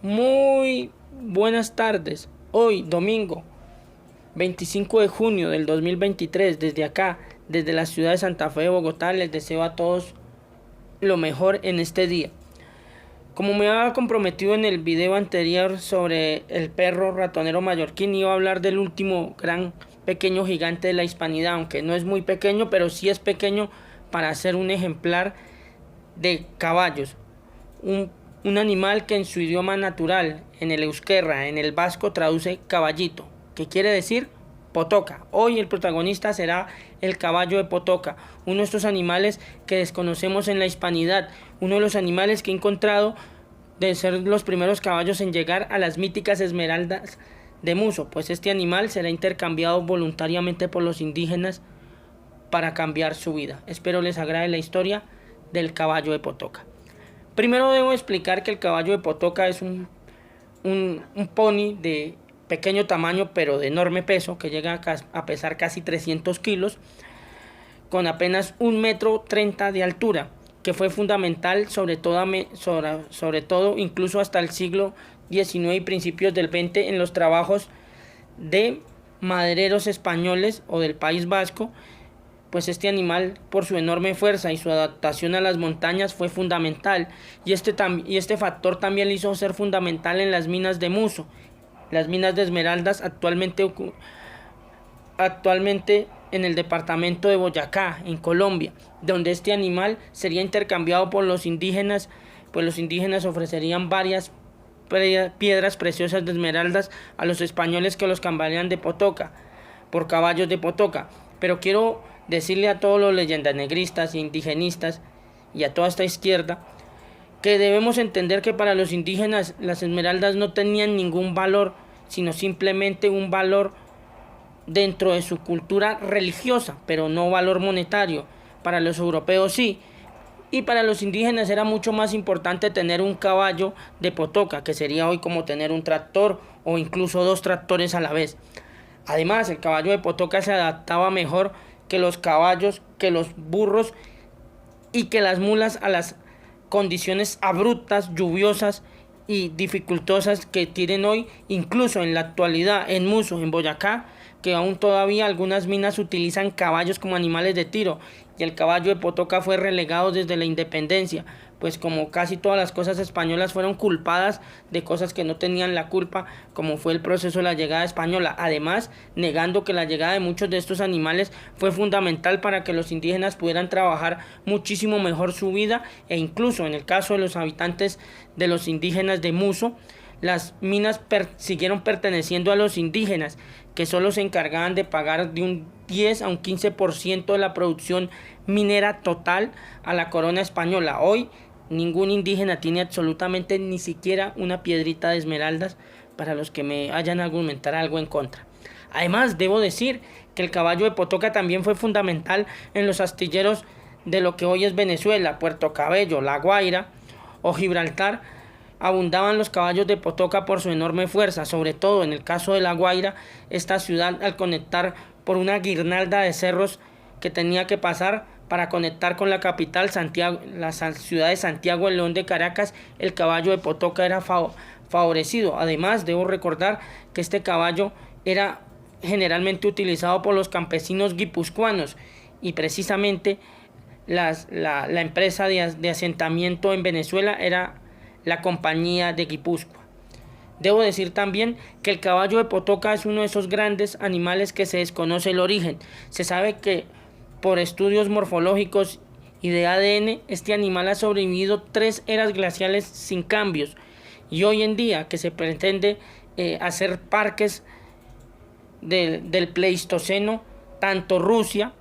Muy buenas tardes. Hoy, domingo 25 de junio del 2023, desde acá, desde la ciudad de Santa Fe de Bogotá, les deseo a todos lo mejor en este día. Como me había comprometido en el video anterior sobre el perro ratonero mallorquín, iba a hablar del último gran pequeño gigante de la hispanidad, aunque no es muy pequeño, pero sí es pequeño para ser un ejemplar de caballos. Un animal que en su idioma natural, en el euskera, en el vasco, traduce caballito, que quiere decir potoca. Hoy el protagonista será el caballo de Potoca, uno de estos animales que desconocemos en la hispanidad, uno de los animales que he encontrado de ser los primeros caballos en llegar a las míticas esmeraldas de Muso, pues este animal será intercambiado voluntariamente por los indígenas para cambiar su vida. Espero les agrade la historia del caballo de Potoca. Primero debo explicar que el caballo de Potoca es un pony de pequeño tamaño pero de enorme peso, que llega a pesar casi 300 kilos, con apenas 1,30 m de altura, que fue fundamental sobre todo incluso hasta el siglo XIX y principios del XX en los trabajos de madereros españoles o del País Vasco, pues este animal, por su enorme fuerza y su adaptación a las montañas, fue fundamental, y este factor también le hizo ser fundamental en las minas de Muso, las minas de esmeraldas actualmente en el departamento de Boyacá, en Colombia, donde este animal sería intercambiado por los indígenas, pues los indígenas ofrecerían varias piedras preciosas de esmeraldas a los españoles, que los cambiarían de Potoca por caballos de Potoca. Pero quiero decirle a todos los leyendanegristas e indigenistas y a toda esta izquierda que debemos entender que para los indígenas las esmeraldas no tenían ningún valor, sino simplemente un valor dentro de su cultura religiosa, pero no valor monetario. Para los europeos sí, y para los indígenas era mucho más importante tener un caballo de Potoca, que sería hoy como tener un tractor o incluso dos tractores a la vez. Además, el caballo de Potoca se adaptaba mejor que los caballos, que los burros y que las mulas a las condiciones abruptas, lluviosas y dificultosas que tienen hoy, incluso en la actualidad en Muso, en Boyacá, que aún todavía algunas minas utilizan caballos como animales de tiro, y el caballo de Potoca fue relegado desde la independencia, pues como casi todas las cosas españolas fueron culpadas de cosas que no tenían la culpa, como fue el proceso de la llegada española, además negando que la llegada de muchos de estos animales fue fundamental para que los indígenas pudieran trabajar muchísimo mejor su vida, e incluso en el caso de los habitantes de los indígenas de Muso, las minas siguieron perteneciendo a los indígenas, que solo se encargaban de pagar de un 10 a un 15% de la producción minera total a la corona española. Hoy ningún indígena tiene absolutamente ni siquiera una piedrita de esmeraldas, para los que me hayan argumentar algo en contra. Además, debo decir que el caballo de Potoca también fue fundamental en los astilleros de lo que hoy es Venezuela, Puerto Cabello, La Guaira o Gibraltar. Abundaban los caballos de Potoca por su enorme fuerza, sobre todo en el caso de La Guaira, esta ciudad, al conectar por una guirnalda de cerros que tenía que pasar para conectar con la capital, Santiago, la ciudad de Santiago, el León de Caracas, el caballo de Potoca era favorecido. Además, debo recordar que este caballo era generalmente utilizado por los campesinos guipuzcoanos, y precisamente la empresa de asentamiento en Venezuela era la compañía de Guipúzcoa. Debo decir también que el caballo de Potoca es uno de esos grandes animales que se desconoce el origen. Se sabe que por estudios morfológicos y de ADN, este animal ha sobrevivido 3 eras glaciales sin cambios, y hoy en día que se pretende hacer parques del Pleistoceno, tanto Rusia,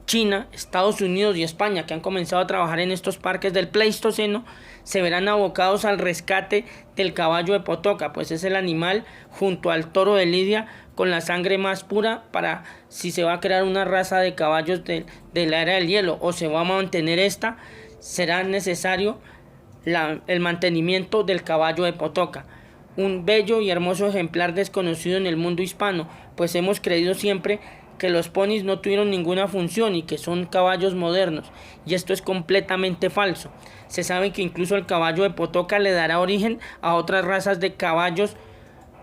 China, Estados Unidos y España, que han comenzado a trabajar en estos parques del Pleistoceno, se verán abocados al rescate del caballo de Potoca, pues es el animal, junto al toro de Lidia, con la sangre más pura para, si se va a crear una raza de caballos de la era del hielo o se va a mantener esta, será necesario el mantenimiento del caballo de Potoca, un bello y hermoso ejemplar desconocido en el mundo hispano, pues hemos creído siempre que los ponis no tuvieron ninguna función y que son caballos modernos, y esto es completamente falso. Se sabe que incluso el caballo de Potoca le dará origen a otras razas de caballos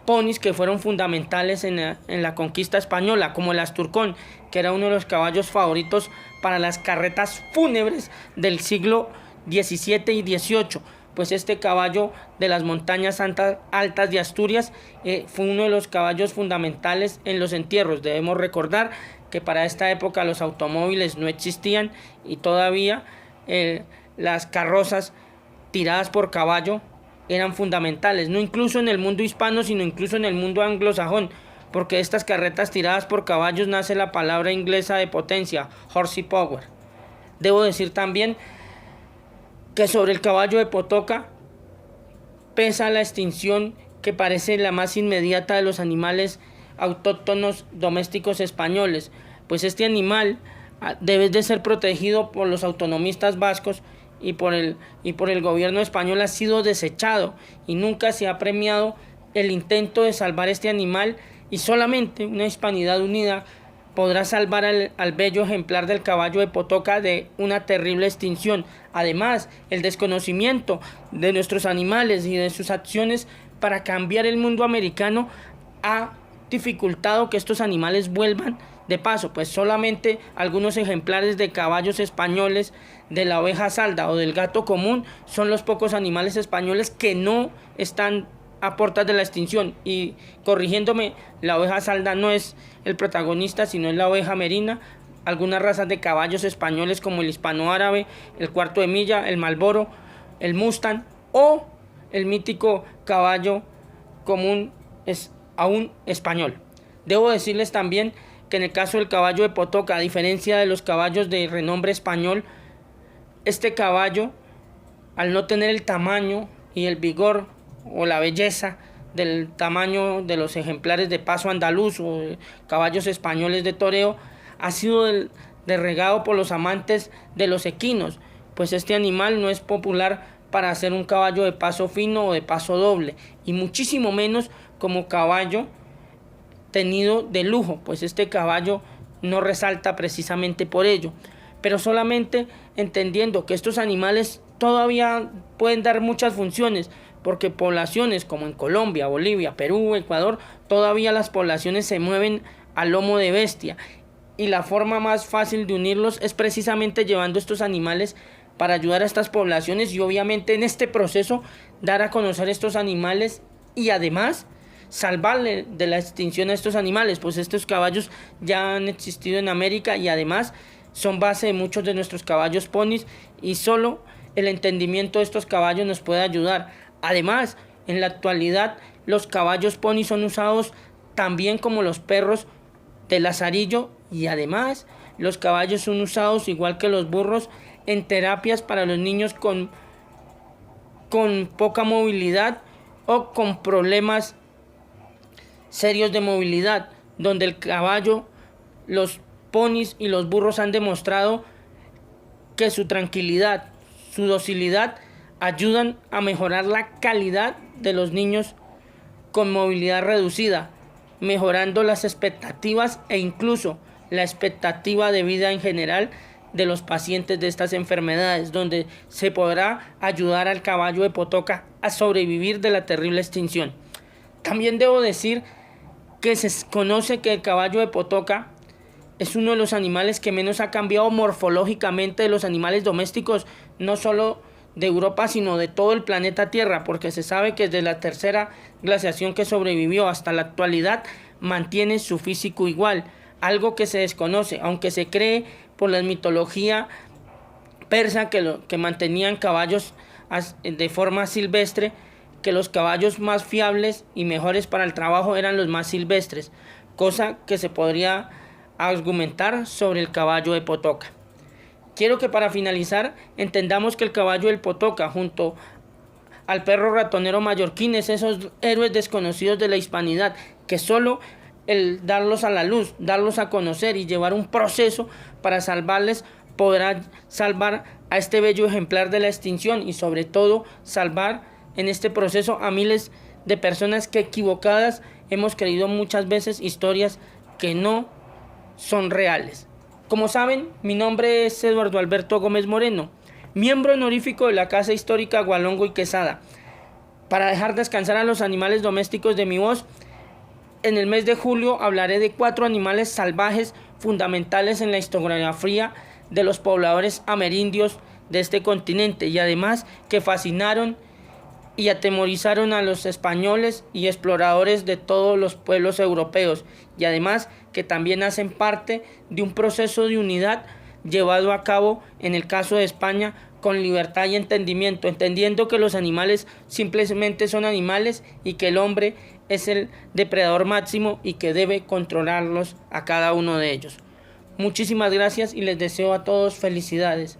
ponis que fueron fundamentales en la conquista española, como el Asturcón, que era uno de los caballos favoritos para las carretas fúnebres del siglo XVII y XVIII. Pues este caballo de las montañas altas de Asturias fue uno de los caballos fundamentales en los entierros. Debemos recordar que para esta época los automóviles no existían y todavía las carrozas tiradas por caballo eran fundamentales, no incluso en el mundo hispano, sino incluso en el mundo anglosajón, porque de estas carretas tiradas por caballos nace la palabra inglesa de potencia, horsey power. Debo decir también que sobre el caballo de Potoca pesa la extinción que parece la más inmediata de los animales autóctonos domésticos españoles, pues este animal debe de ser protegido por los autonomistas vascos y por el gobierno español ha sido desechado y nunca se ha premiado el intento de salvar este animal, y solamente una hispanidad unida podrá salvar al bello ejemplar del caballo de Potoca de una terrible extinción. Además, el desconocimiento de nuestros animales y de sus acciones para cambiar el mundo americano ha dificultado que estos animales vuelvan de paso, pues solamente algunos ejemplares de caballos españoles, de la oveja salda o del gato común son los pocos animales españoles que no están a puertas de la extinción. Y corrigiéndome, la oveja salda no es el protagonista, sino es la oveja merina. Algunas razas de caballos españoles como el hispano árabe, el cuarto de milla, el Marlboro, el Mustang o el mítico caballo común es aún español. Debo decirles también que en el caso del caballo de Potoca, a diferencia de los caballos de renombre español, este caballo, al no tener el tamaño y el vigor o la belleza del tamaño de los ejemplares de paso andaluz o caballos españoles de toreo, ha sido derregado por los amantes de los equinos, pues este animal no es popular para hacer un caballo de paso fino o de paso doble, y muchísimo menos como caballo tenido de lujo, pues este caballo no resalta precisamente por ello. Pero solamente entendiendo que estos animales todavía pueden dar muchas funciones, porque poblaciones como en Colombia, Bolivia, Perú, Ecuador, todavía las poblaciones se mueven a lomo de bestia, y la forma más fácil de unirlos es precisamente llevando estos animales para ayudar a estas poblaciones, y obviamente en este proceso dar a conocer estos animales y además salvarle de la extinción a estos animales, pues estos caballos ya han existido en América y además son base de muchos de nuestros caballos ponis, y solo el entendimiento de estos caballos nos puede ayudar. Además, en la actualidad los caballos ponis son usados también como los perros de lazarillo, y además los caballos son usados igual que los burros en terapias para los niños con poca movilidad o con problemas serios de movilidad, donde el caballo, los ponis y los burros han demostrado que su tranquilidad, su docilidad ayudan a mejorar la calidad de los niños con movilidad reducida, mejorando las expectativas e incluso la expectativa de vida en general de los pacientes de estas enfermedades, donde se podrá ayudar al caballo de Potoca a sobrevivir de la terrible extinción. También debo decir que se conoce que el caballo de Potoca es uno de los animales que menos ha cambiado morfológicamente de los animales domésticos, no solo de Europa, sino de todo el planeta Tierra, porque se sabe que desde la tercera glaciación que sobrevivió hasta la actualidad mantiene su físico igual, algo que se desconoce, aunque se cree por la mitología persa que mantenían caballos de forma silvestre, que los caballos más fiables y mejores para el trabajo eran los más silvestres, cosa que se podría argumentar sobre el caballo de Potoca. Quiero que para finalizar entendamos que el caballo del Potoca, junto al perro ratonero mallorquín, es esos héroes desconocidos de la hispanidad, que solo el darlos a la luz, darlos a conocer y llevar un proceso para salvarles, podrá salvar a este bello ejemplar de la extinción, y sobre todo salvar en este proceso a miles de personas que equivocadas hemos creído muchas veces historias que no son reales. Como saben, mi nombre es Eduardo Alberto Gómez Moreno. miembro honorífico de la Casa Histórica Gualongo y Quesada. Para dejar descansar a los animales domésticos de mi voz, en el mes de julio hablaré de 4 animales salvajes fundamentales en la historiografía de los pobladores amerindios de este continente y además que fascinaron y atemorizaron a los españoles y exploradores de todos los pueblos europeos, y además que también hacen parte de un proceso de unidad llevado a cabo en el caso de España con libertad y entendimiento, entendiendo que los animales simplemente son animales y que el hombre es el depredador máximo y que debe controlarlos a cada uno de ellos. Muchísimas gracias y les deseo a todos felicidades.